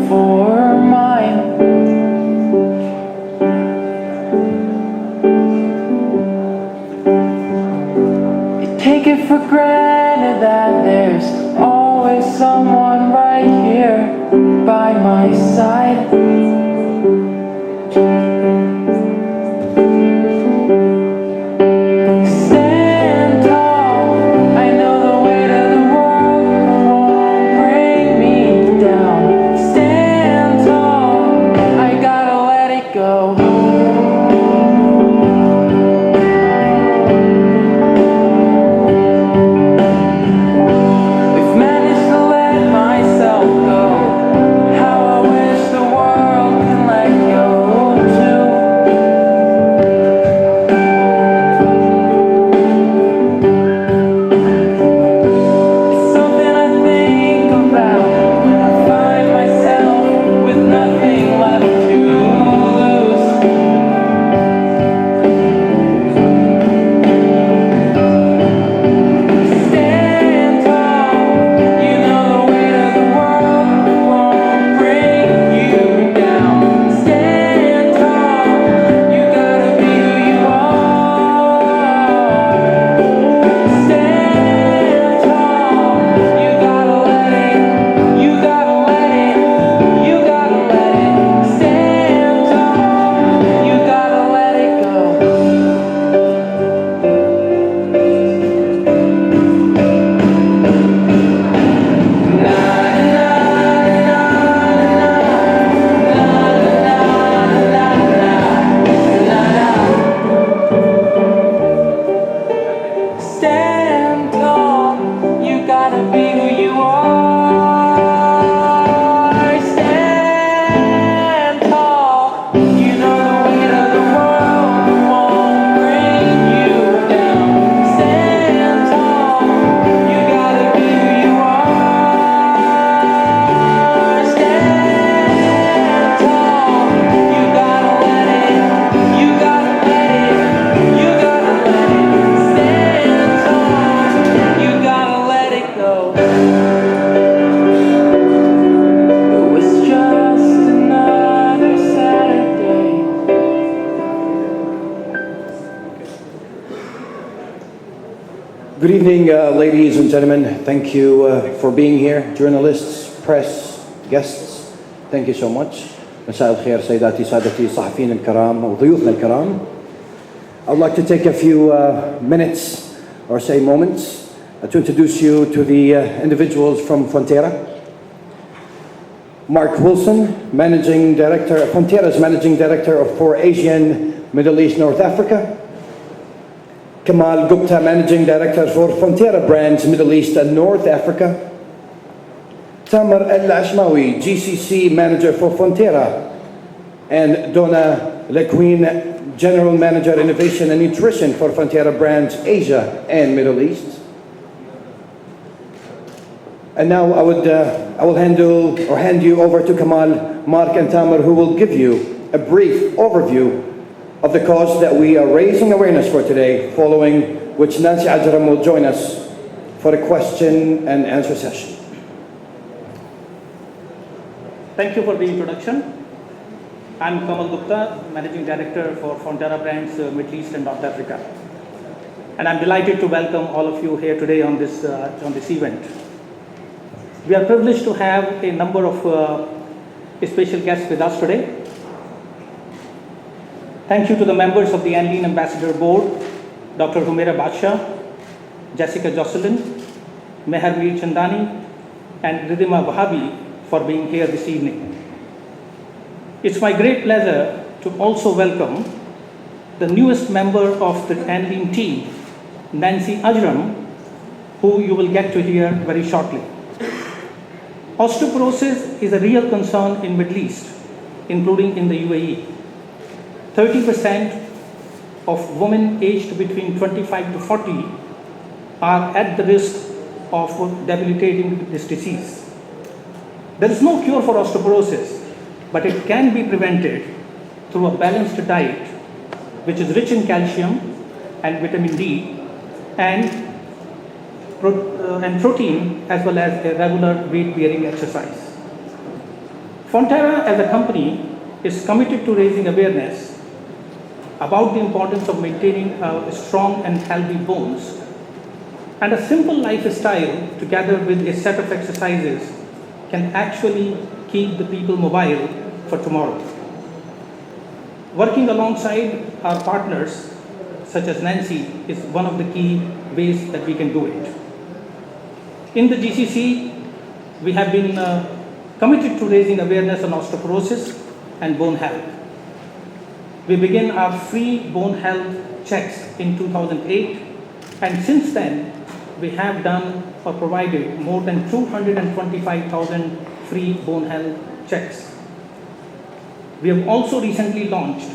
for mine. You take it for granted that there's always someone right here by my side. Stand tall, I know the weight of the world won't bring me down. Stand tall, I gotta let it go. We've managed to let myself go. How I wish the world can let go too. It's something I think about when I find myself with nothing left to lose. Stand tall, you know the weight of the world won't bring you down. Stand tall, you gotta be who you are. Stand tall, you gotta let it, you gotta let it, you gotta let it. Stand tall, you gotta let it go. Stand tall, you gotta be who you are. Stand tall, you know the weight of the world won't bring you down. Stand tall, you gotta be who you are. Stand tall, you gotta let it, you gotta let it, you gotta let it. Stand tall, you gotta let it go. It was just another Saturday. Good evening, ladies and gentlemen. Thank you for being here. Journalists, press, guests, thank you so much. مساء الخير سيداتي سادتي الصحفيين الكرام وضيوفنا الكرام. I'd like to take a few minutes or say moments to introduce you to the individuals from Frontera. Mark Wilson, Managing Director, Frontera's Managing Director for Asian, Middle East, North Africa. Kamal Gupta, Managing Director for Frontera Brands, Middle East and North Africa. Tamer El-Ashmawi, GCC Manager for Frontera. And Donna Lequeen, General Manager Innovation and Nutrition for Frontera Brands, Asia and Middle East. And now I will hand you over to Kamal, Mark and Tamer, who will give you a brief overview of the cause that we are raising awareness for today, following which Nancy Ajram will join us for a question and answer session. Thank you for the introduction. I'm Kamal Gupta, Managing Director for Frontera Brands, Middle East and North Africa. And I'm delighted to welcome all of you here today on this event. We are privileged to have a number of special guests with us today. Thank you to the members of the La'anlin Ambassador Board, Dr. Humaira Badshah, Jessica Jocelyn, Meher Mir Chandani, and Ridhima Wahabi for being here this evening. It's my great pleasure to also welcome the newest member of the La'anlin team, Nانسي عجرم, who you will get to hear very shortly. Osteoporosis is a real concern in Middle East, including in the UAE. 30% of women aged between 25 to 40 are at the risk of debilitating this disease. There is no cure for osteoporosis, but it can be prevented through a balanced diet, which is rich in calcium and vitamin D, and protein, as well as a regular weight-bearing exercise. Fonterra as a company is committed to raising awareness about the importance of maintaining strong and healthy bones. And a simple lifestyle together with a set of exercises can actually keep the people mobile for tomorrow. Working alongside our partners, such as Nancy, is one of the key ways that we can do it. In the GCC, we have been committed to raising awareness on osteoporosis and bone health. We began our free bone health checks in 2008, and since then, we have done or provided more than 225,000 free bone health checks. We have also recently launched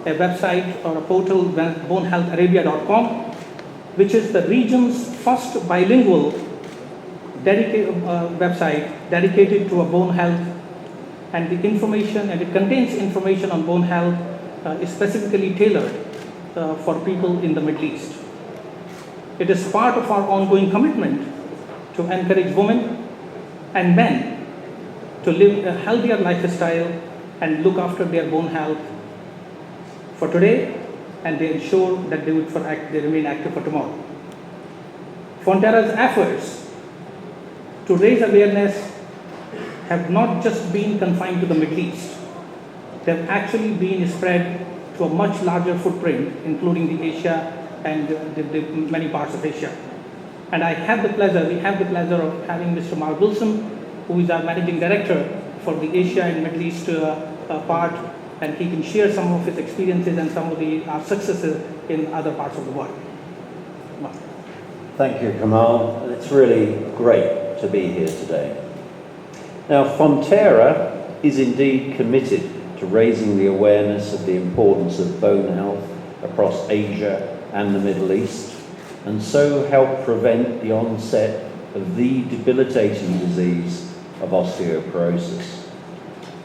a website or a portal, bonehealtharabia.com, which is the region's first bilingual website dedicated to a bone health, and the information, and it contains information on bone health is specifically tailored for people in the Middle East. It is part of our ongoing commitment to encourage women and men to live a healthier lifestyle and look after their bone health for today, and they ensure that they remain active for tomorrow. Fonterra's efforts to raise awareness have not just been confined to the Middle East. They have actually been spread to a much larger footprint, including the Asia and the many parts of Asia. And we have the pleasure of having Mr. Mark Wilson, who is our Managing Director for the Asia and Middle East part, and he can share some of his experiences and some of our successes in other parts of the world. Mark. Thank you, Kamal. It's really great to be here today. Now, Fonterra is indeed committed to raising the awareness of the importance of bone health across Asia and the Middle East, and so help prevent the onset of the debilitating disease of osteoporosis.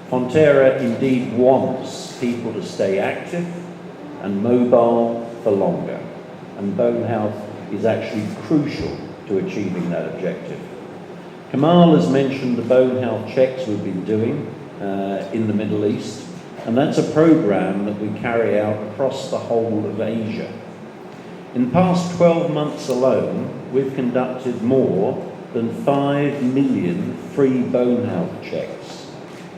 Fonterra indeed wants people to stay active and mobile for longer, and bone health is actually crucial to achieving that objective. Kamal has mentioned the bone health checks we've been doing in the Middle East, and that's a program that we carry out across the whole of Asia. In the past 12 months alone, we've conducted more than 5 million free bone health checks.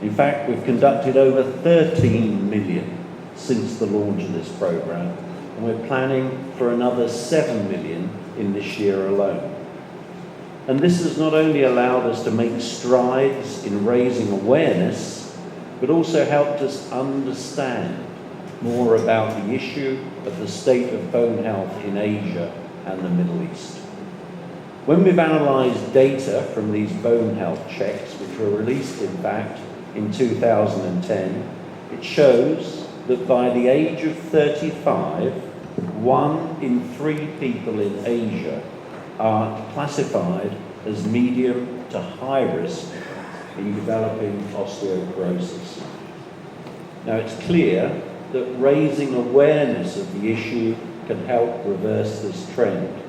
In fact, we've conducted over 13 million since the launch of this program, and we're planning for another 7 million in this year alone. And this has not only allowed us to make strides in raising awareness, but also helped us understand more about the issue of the state of bone health in Asia and the Middle East. When we've analysed data from these bone health checks, which were released in fact in 2010, it shows that by the age of 35, 1 in 3 people in Asia are classified as medium to high risk in developing osteoporosis. Now, it's clear that raising awareness of the issue can help reverse this trend.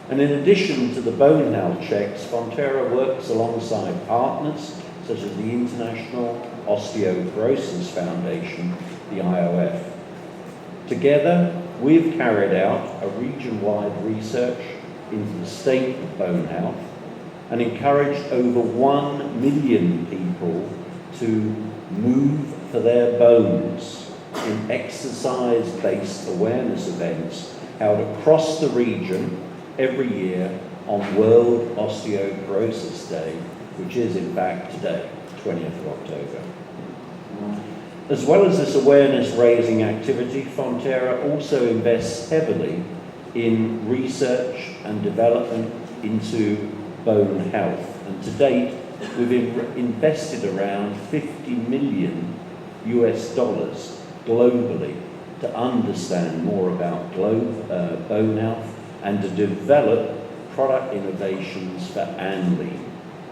And in addition to the bone health checks, Fonterra works alongside partners such as the International Osteoporosis Foundation, the IOF. Together, we've carried out a region-wide research into the state of bone health and encouraged over 1 million people to move for their bones in exercise-based awareness events held across the region every year on World Osteoporosis Day, which is in fact today, 20th of October. As well as this awareness-raising activity, Fonterra also invests heavily in research and development into bone health. And to date, we've invested around $50 million globally to understand more about bone health and to develop product innovations for Lأnlين,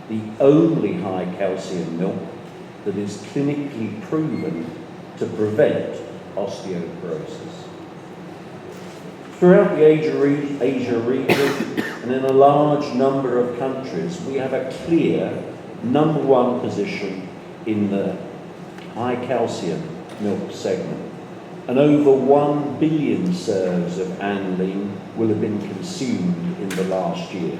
the only high calcium milk that is clinically proven to prevent osteoporosis. Throughout the Asia region and in a large number of countries, we have a clear #1 position in the high calcium milk segment. And over 1 billion serves of Lأنلين will have been consumed in the last year.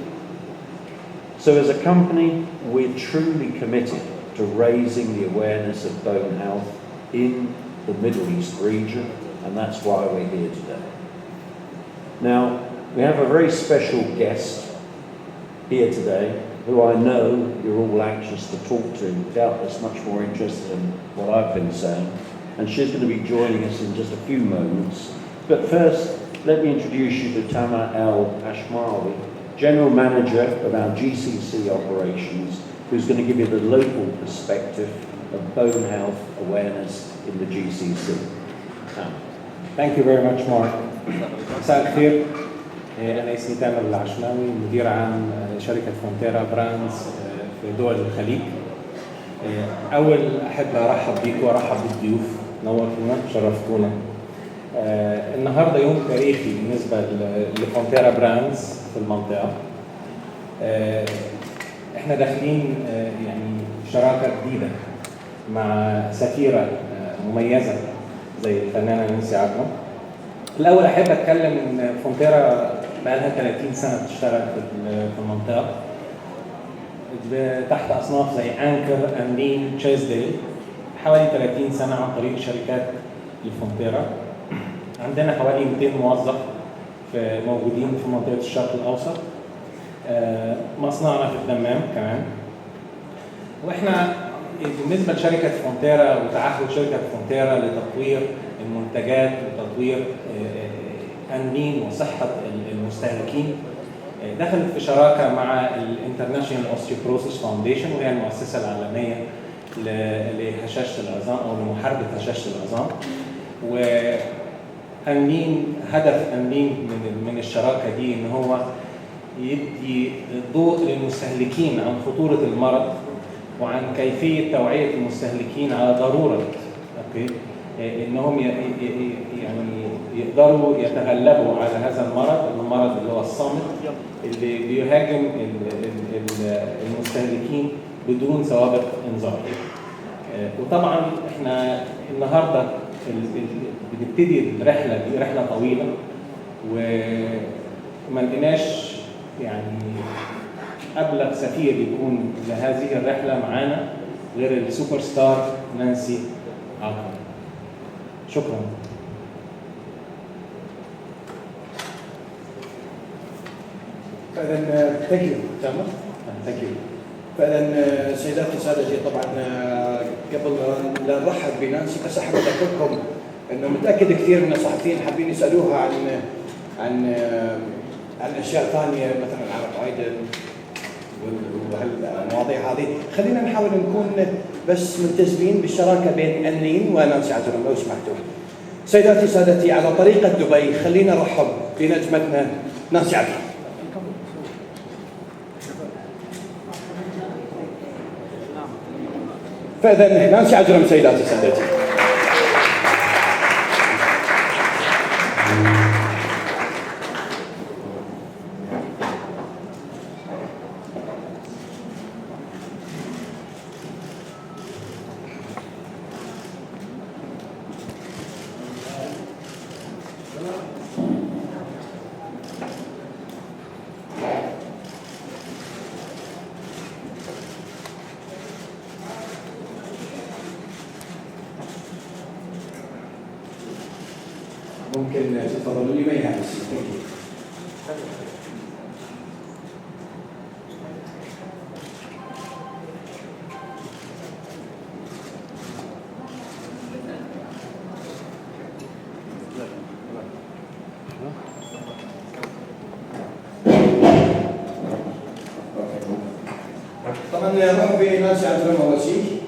So as a company, we're truly committed to raising the awareness of bone health in the Middle East region, and that's why we're here today. Now, we have a very special guest here today, who I know you're all anxious to talk to, doubtless much more interested in what I've been saying, and she's going to be joining us in just a few moments. But first, let me introduce you to Tama El-Ashmawi, General Manager of our GCC operations, who's going to give you the local perspective of bone health awareness in the GCC. Tama. Thank you very much, Mark. مساء الخير. أنا اسمي تامر العشماوي، مدير عام شركة فونتيرا براندز في دول الخليج. أول أحب أرحب بيكم وأرحب بالضيوف، نورتونا شرفتونا. النهارده يوم تاريخي بالنسبة لفونتيرا براندز في المنطقة. إحنا داخلين يعني شراكة جديدة مع سفيرة مميزة زي الفنانة نانسي عجرم. الأول أحب أتكلم إن فونتيرا بقى لها 30 سنة بتشتغل في المنطقة تحت أصناف زي أنكر، لأنلين، تشيزديل، حوالي 30 سنة عن طريق شركات لفونتيرا. عندنا حوالي 200 موظف موجودين في منطقة الشرق الأوسط. مصنعنا في الدمام كمان. وإحنا بالنسبة لشركة فونتيرا وتعهد شركة فونتيرا لتطوير المنتجات وتطوير لأنلين وصحة المستهلكين، دخلت في شراكة مع الانترناشونال اوستيوبروسيس فاونديشن، وهي المؤسسة العالمية لهشاشة العظام أو لمحاربة هشاشة العظام. وأنلين، هدف أنلين من الشراكة دي إن هو يدي ضوء للمستهلكين عن خطورة المرض وعن كيفية توعية المستهلكين على ضرورة إنهم يعني يقدروا يتغلبوا على هذا المرض اللي هو الصامت اللي بيهاجم المستهلكين بدون سوابق إنذار. وطبعا إحنا النهارده بنبتدي الرحلة دي، رحلة طويلة، وما لقيناش يعني أبلغ سفير يكون لهذه الرحلة معانا غير السوبر ستار نانسي عجرم. شكرا. فإذا thank you تامر. Thank you. فإذا سيداتي سادتي، طبعا قبل لا نرحب بنانسي بس أحب أذكركم إنه متأكد كثير من الصحفيين حابين يسألوها عن أشياء ثانية مثلا عن بايدن والمواضيع هذه. خلينا نحاول نكون بس ملتزمين بالشراكة بين لأنلين ونانسي عجرم لو سمحتوا. سيداتي سادتي، على طريقة دبي خلينا نرحب بنجمتنا نانسي عجرم. فإذا نانسي عجرم سيداتي سادتي. ممكن تتفضلوا لي ميها بس. طبعا نرحب بنانسي عجرم اول شيء.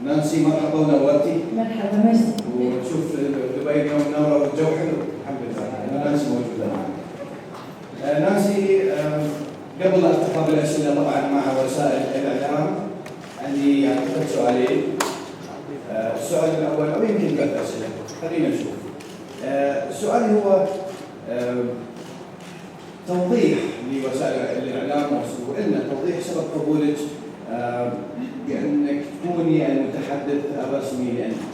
نانسي مرحبا ونورتي. مرحبا، ميرسي. ونشوف دبي اليوم نورة والجو حلو الحمد لله. نانسي موجودة معنا. نانسي، قبل لا أفتح بالأسئلة طبعا مع وسائل الإعلام عندي يعني سؤالين. السؤال الأول أو يمكن 3 أسئلة، خلينا نشوف. السؤال هو توضيح لوسائل الإعلام ولنا توضيح سبب قبولك بأنك تكوني المتحدث الرسمي لأنلين.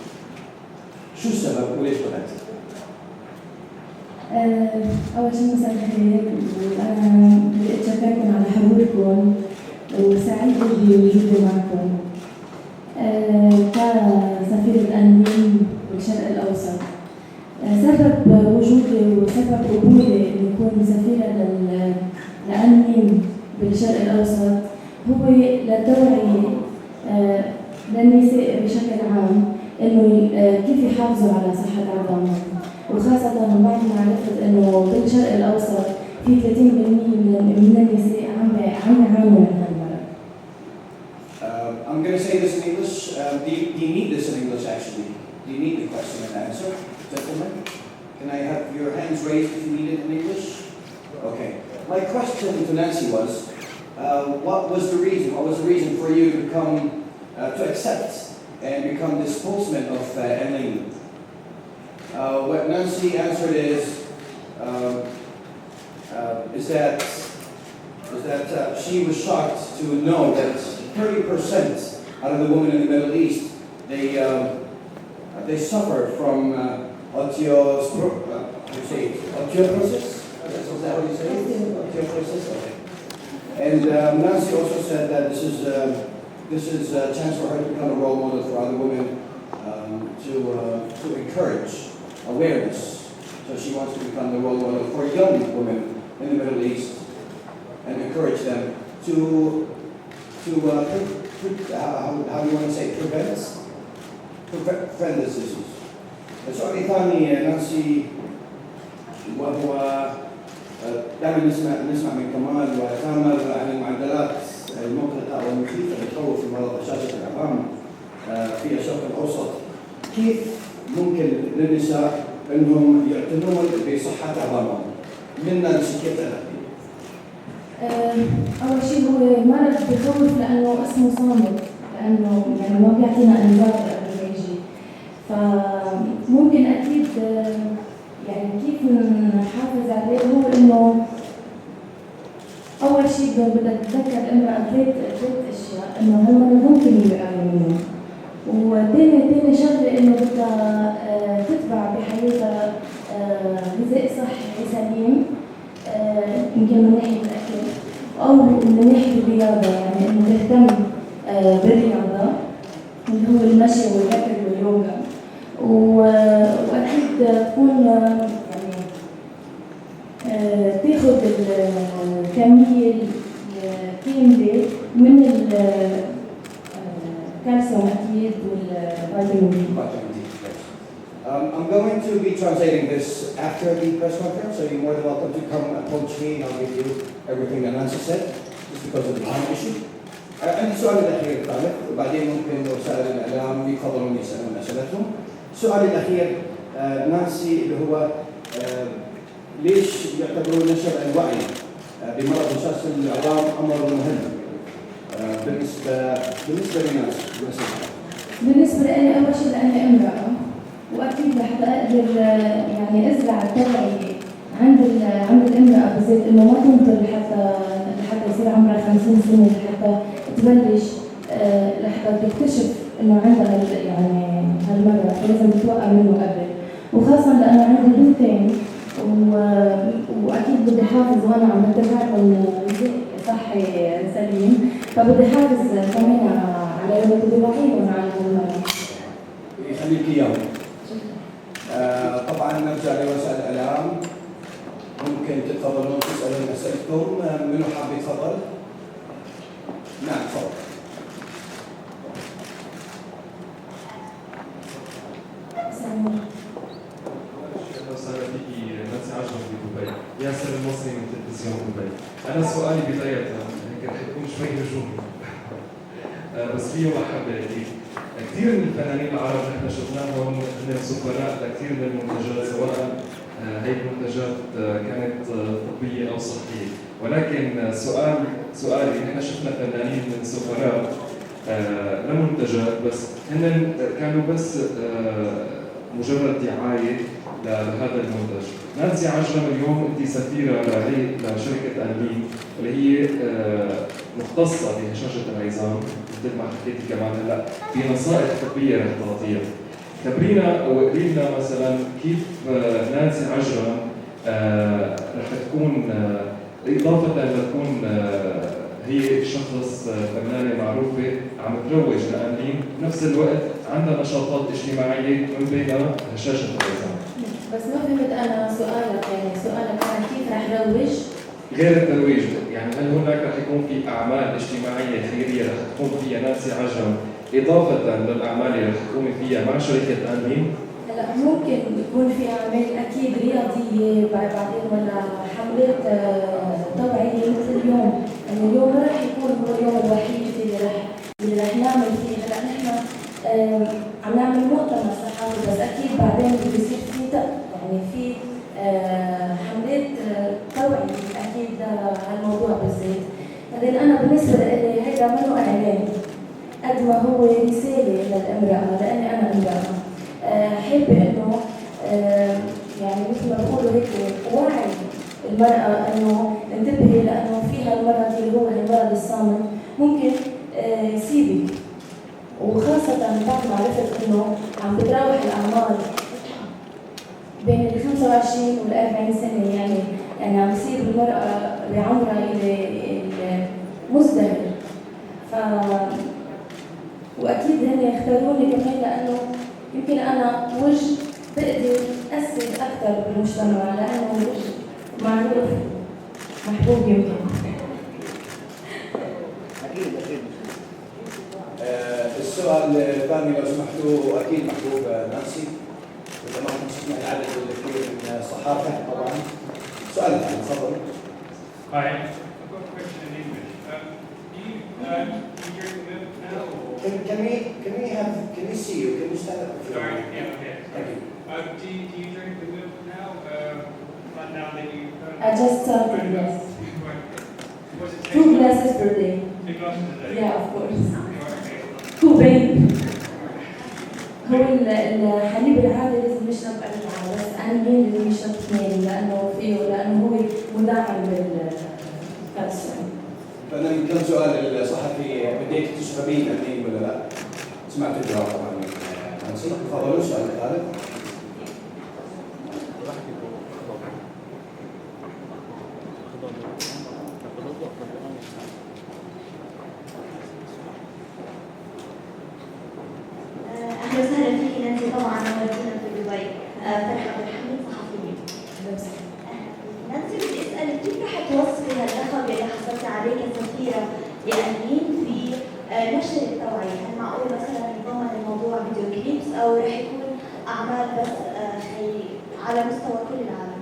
شو السبب وليش بدأتي؟ أول شيء مساء الخير، وأنا بدي أتشكركم على حضوركم وسعيدة بوجودي معكم كسفيرة لأنلين بالشرق الأوسط. سبب وجودي وسبب قبولي إني أكون سفيرة لأنلين بالشرق الأوسط هو للتوعية للنساء بشكل عام إنه كيف يحافظوا على صحة عظامهم، وخاصة بعد ما عرفت إنه بالشرق الأوسط في 30% من النساء عم يعانوا من هالمرض. I'm going to say this in English. Do you need this in English actually? Do you need the question and answer? Gentlemen, can I have your hands raised if you need it in English? Okay. My question to Nancy was, what was the reason for you to come, to accept and become the spokesman of La'anlin? What Nancy answered is that she was shocked to know that 30% out of the women in the Middle East, they suffer from osteoporosis. Is that what you say? Osteoporosis. Okay. And Nancy also said that this is a chance for her to become a role model for other women, to encourage awareness. So she wants to become the role model for young women in the Middle East and encourage them to how do you want to say prevent this disease. السؤال الثاني نانسي وهو دائما نسمع من كمال وتامر عن المعدلات المقلقه او المخيفه اللي تخوف في مرض هشاشه العظام في الشرق الاوسط. كيف ممكن للنساء انهم يعتنون بصحه عظامهم؟ من نانسي كيف تأتي؟ أول شيء هو مرض بخوف لأنه اسمه صامت، لأنه يعني ما بيعطينا إنذار قبل ما يجي، فممكن أكيد يعني كيف نحافظ عليه هو إنه أول شيء بدنا نتذكر الامرأة ثلاث أشياء إنه هالمرض ممكن يعاني منه، وثاني شغلة إنه بدها تتبع بحياتها غذاء صحي سليم، يمكن من ناحية الأكل أو من ناحية الرياضة، يعني إنه تهتم بالرياضة اللي هو المشي والركض واليوغا، وأكيد تكون يعني تاخذ الكمية الكاملة من الكالسيوم أكيد والفيتامين دي. I'm going to be translating this after the press conference, so you're more than welcome to come approach me and I'll give you everything that Nancy said, just because of the time issue. عندي سؤال الأخير طارق، وبعدين ممكن وسائل الإعلام يفضلون يسألون أسئلتهم. السؤال الأخير نانسي اللي هو ليش يعتبرون نشر الوعي بمرض هشاشة العظام أمر مهم بالنسبة لنانسي؟ بالنسبة لي أول شيء لأني امرأة، وأكيد لحتى أقدر يعني أزرع التوعية عند الامرأة بالذات إنه ما تنطر لحتى يصير عمرها 50 سنة لحتى تبلش لحتى تكتشف إنه عندها يعني هالمرض، فلازم تتوقع منه قبل، وخاصة لأنه عندي بنتين وأكيد بدي حافظ وأنا عم بتابعهم غذاء صحي سليم، فبدي حافظ كمان على بدي وعيهم على هالمرض. يخليك إياهم. طبعا نرجع لوسائل الإعلام، ممكن تتفضلون تسألون أسئلتكم. منو حاب يتفضل؟ نعم تفضل. أهلا وسهلا فيكي نانسي عجرم في دبي، ياسر المصري من تلفزيون دبي. أنا سؤالي بداية هيك رح يكون شوي هجومي بس فيه محبة أكيد. كثير من الفنانين العرب نحن شفناهم هن سفراء لكثير من المنتجات، سواء هي المنتجات كانت طبية أو صحية، ولكن سؤالي نحن شفنا فنانين من سفراء لمنتجات بس هن كانوا بس مجرد دعاية لهذا المنتج. نانسي عجرم اليوم أنت سفيرة لشركة لأنلين اللي هي مختصة بهشاشة العظام مثل ما حكيت كمان هلا في نصائح طبية رح تعطيها. خبرينا أو قولي لنا مثلا كيف نانسي عجرم رح تكون إضافة لتكون هي شخص فنانة معروفة عم تروج لأنلين بنفس الوقت عندها نشاطات اجتماعية من بينها هشاشة العظام. بس ما فهمت انا سؤالك، يعني سؤالك انا كيف رح روج؟ غير الترويج، يعني هل هناك رح يكون في أعمال اجتماعية خيرية رح تقوم فيها نانسي عجرم إضافة للأعمال اللي رح تقومي فيها مع شركة أنلين؟ هلا ممكن يكون في اعمال اكيد رياضيه بعدين ولا حملات توعيه مثل اليوم، يعني اليوم ما رح يكون هو اليوم الوحيد اللي رح نعمل فيه. هلا نحن عم نعمل مؤتمر صحافي، بس اكيد بعدين بده يصير في يعني في حملات توعيه اكيد هالموضوع بالذات. بعدين انا بالنسبه لي هيدا منه اعلان قد ما هو رساله للامراه، لاني انا امراه. حابة إنه يعني مثل ما بقولوا هيك وعي المرأة إنه انتبهي، لأنه فيها المرض اللي هو المرض الصامت ممكن يصيبك، وخاصة بعد ما عرفت إنه عم بتراوح الأعمار بين ال 25 وال 40 سنة، يعني عم يصير المرأة بعمرها المزدهر. وأكيد هن يختاروني كمان لأنه يمكن أنا وجه بقدر أثر أكثر بالمجتمع، لأنه وجه معروف محبوب يمكن. أكيد. السؤال الثاني لو سمحتوا أكيد محبوب نانسي، إذا ما كنت نعدد الكثير من الصحافة طبعا. السؤال الثاني تفضل. Hi, I've got a question in English. Do you drink milk now? Can we see you? Can you stand up? Sorry, yeah, okay. Thank you. Do you drink the milk now? Not now that you. I just started, yes. Was it 2 glasses per day. 2 glasses a day? Yeah, of course. Okay. كوبين. هو الحليب العادي لازم نشرب 4، بس أنلين لازم نشرب 2 لأنه هو مدعم بالكالسيوم. فأنا كان سؤال الصحفي بديت تشربين أنلين ولا لا؟ سمعت الجواب طبعا نانسي. تفضلوا السؤال الثالث. أهلا وسهلا فيك نانسي، طبعا نورتينا في دبي. فرحة بالحمد صحفية. نانسي بدي أسألك كيف رح توصفي هاللقب اللي حصلتي عليه كسفيرة لأنلين في نشر التوعية؟ هل معقول مثلا يتضمن الموضوع فيديو كليبس أو رح يكون أعمال بس على مستوى كل العالم؟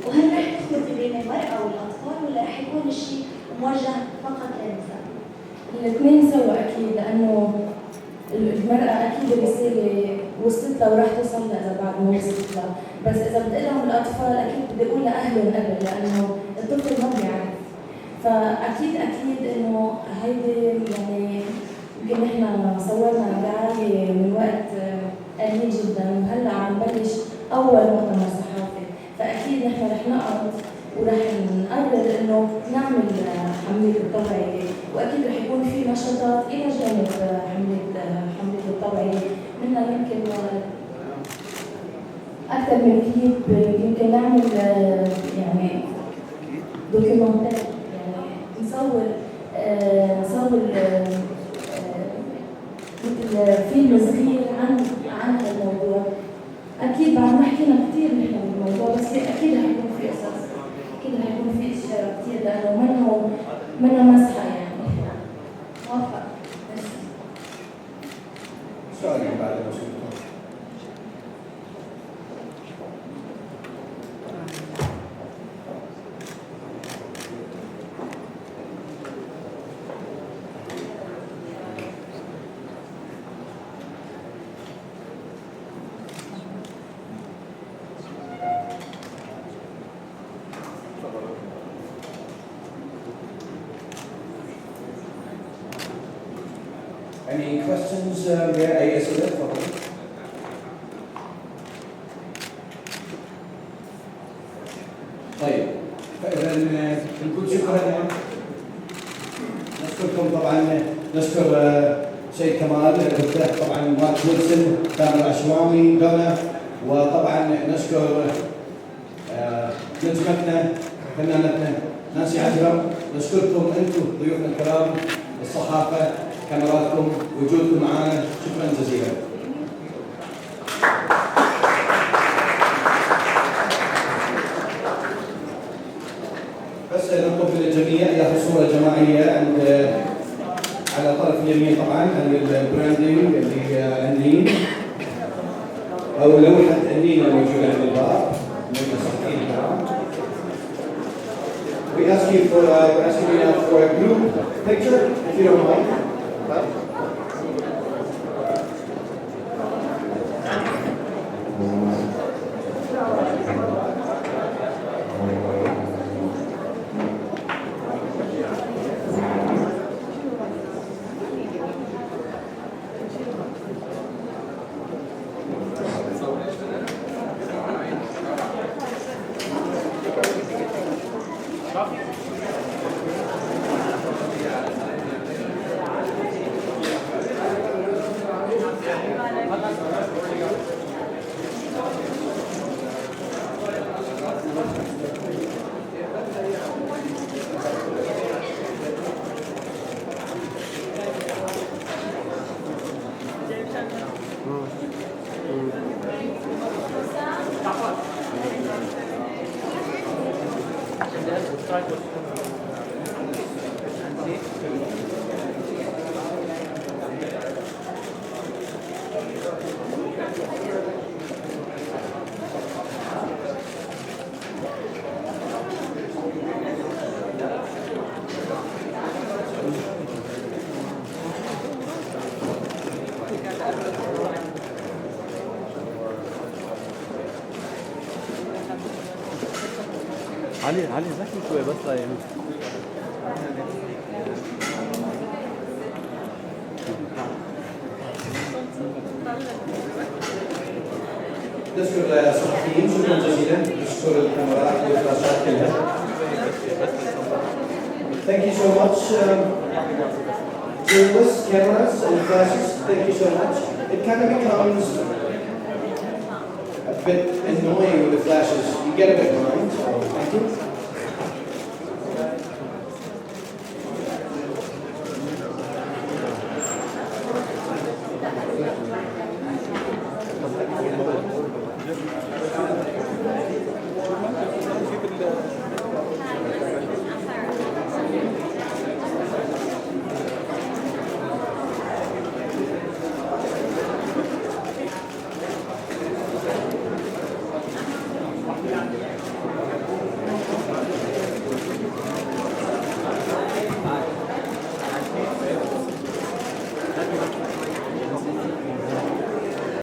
وهل رح تخلطي بين المرأة والأطفال ولا رح يكون الشيء موجه فقط للنساء؟ الاثنين سوا أكيد، لأنه المرأة أكيد الرسالة وصلت لها وراح توصل لها إذا بعد ما وصلت لها، بس إذا بدي أدعم الأطفال أكيد بدي أقول لأهلهم قبل، لأنه الطفل ما بيعرف. فأكيد إنه هيدي يعني يمكن نحن صورنا دعاية من وقت قليل جدا، وهلا عم نبلش أول مؤتمر صحافي، فأكيد نحن رح نقعد ورح نقرر إنه نعمل حملة التوعية، وأكيد رح يكون في نشاطات إلى جانب حملة التوعية، منها يمكن أكثر من كليب، يمكن نعمل يعني دوكيومنتري، يعني نصور مثل فيلم صغير عن الموضوع. أكيد بعد ما حكينا كثير نحن بالموضوع، بس أكيد رح يكون في قصص، أكيد رح يكون في أشياء كثير، لأنه منه مسحة يعني. موافقة. السؤال اللي بعده لو سمحتوا. Any questions? أي أسئلة؟ تفضلوا. طيب، فإذا نقول شكرا. المفتاح طبعا مارك ويلسون، تامر عشماوي، دونا، وطبعا نشكر نجمتنا فنانتنا نانسي عجرم. نشكركم انتم ضيوفنا الكرام، الصحافه، كاميراتكم، وجودكم معنا، شكرا جزيلا. بس نطلب من الجميع ياخذ صوره جماعيه عند على الطرف اليمين طبعا عن البراندنج اللي لأنلين او لوحه لأنلين الموجوده عند الباب. We ask you for we're asking you now for a group picture, if you don't mind. علي زحمة شوية بس لا يعني. نشكر الصحفيين، شكرا جزيلا. نشكر الكاميرات والفلاشات كلها. Thank you so much, journalists, cameras, and flashes. Thank you so much. It kind of becomes a bit annoying with the flashes. You get a bit behind, so thank you.